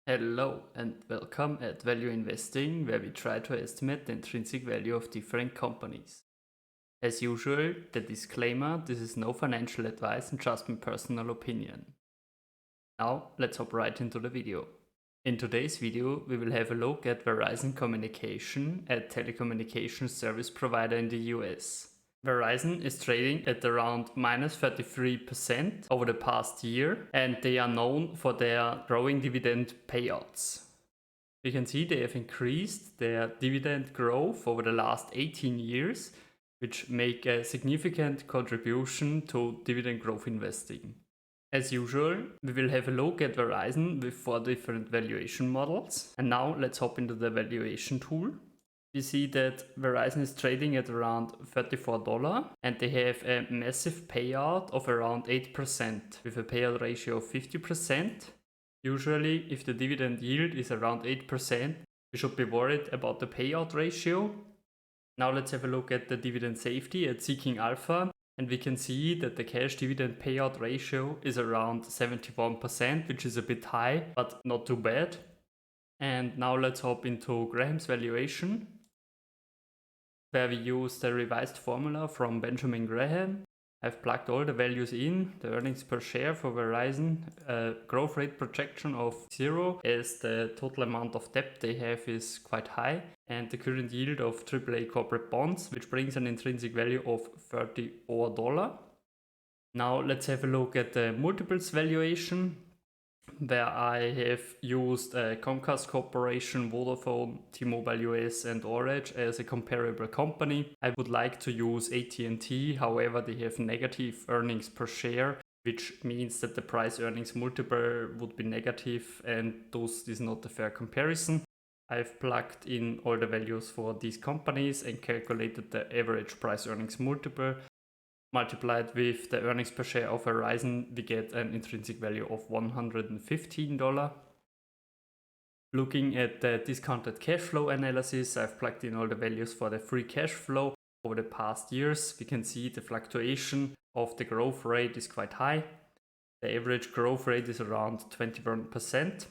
Hello and welcome at Value Investing, where we try to estimate the intrinsic value of different companies. As usual, the disclaimer: this is no financial advice and just my personal opinion. Now let's hop right into the video. In today's video, we will have a look at Verizon Communication, a telecommunications service provider in the US. Verizon is trading at around minus 33% over the past year, and they are known for their growing dividend payouts. We can see they have increased their dividend growth over the last 18 years, which make a significant contribution to dividend growth investing. As usual, we will have a look at Verizon with 4 different valuation models. And now let's hop into the valuation tool. We see that Verizon is trading at around $34 and they have a massive payout of around 8% with a payout ratio of 50%. Usually, if the dividend yield is around 8%, we should be worried about the payout ratio. Now let's have a look at the dividend safety at Seeking Alpha, and we can see that the cash dividend payout ratio is around 71%, which is a bit high, but not too bad. And now let's hop into Graham's valuation, where we use the revised formula from Benjamin Graham. I've plugged all the values in: the earnings per share for Verizon, growth rate projection of 0 as the total amount of debt they have is quite high, and the current yield of AAA corporate bonds, which brings an intrinsic value of $34. Now let's have a look at the multiples valuation, where I have used Comcast Corporation, Vodafone, T-Mobile US and Orange as a comparable company. I would like to use AT&T, however they have negative earnings per share, which means that the price earnings multiple would be negative, and thus is not a fair comparison. I've plugged in all the values for these companies and calculated the average price earnings multiple. Multiplied with the earnings per share of Verizon, we get an intrinsic value of $115. Looking at the discounted cash flow analysis, I've plugged in all the values for the free cash flow over the past years. We can see the fluctuation of the growth rate is quite high. The average growth rate is around 21%.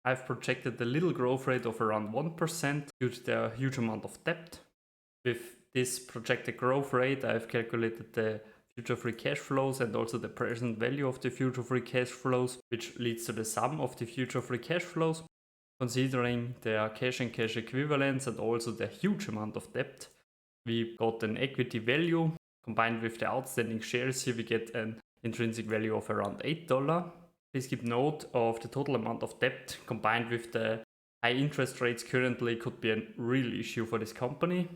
I've projected the little growth rate of around 1% due to the huge amount of debt. With this projected growth rate, I've calculated the future free cash flows and also the present value of the future free cash flows, which leads to the sum of the future free cash flows. Considering their cash and cash equivalents and also the huge amount of debt, we got an equity value. Combined with the outstanding shares here, we get an intrinsic value of around $8. Please keep note of the total amount of debt combined with the high interest rates currently could be a real issue for this company.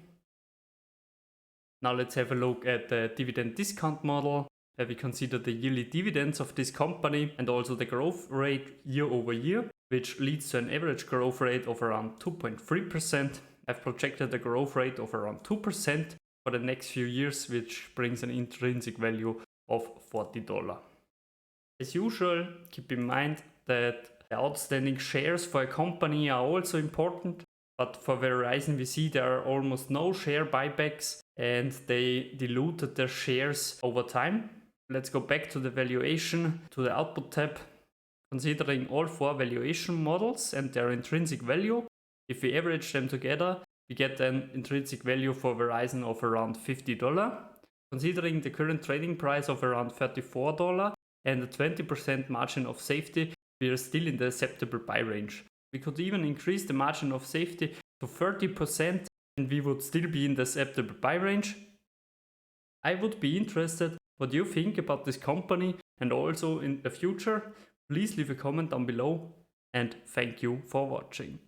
Now let's have a look at the dividend discount model, where we consider the yearly dividends of this company and also the growth rate year over year, which leads to an average growth rate of around 2.3%. I've projected a growth rate of around 2% for the next few years, which brings an intrinsic value of $40. As usual, keep in mind that the outstanding shares for a company are also important. But for Verizon, we see there are almost no share buybacks and they diluted their shares over time. Let's go back to the valuation, to the output tab. Considering all 4 valuation models and their intrinsic value, if we average them together, we get an intrinsic value for Verizon of around $50. Considering the current trading price of around $34 and a 20% margin of safety, we are still in the acceptable buy range. We could even increase the margin of safety to 30% and we would still be in the acceptable buy range. I would be interested what you think about this company and also in the future. Please leave a comment down below and thank you for watching.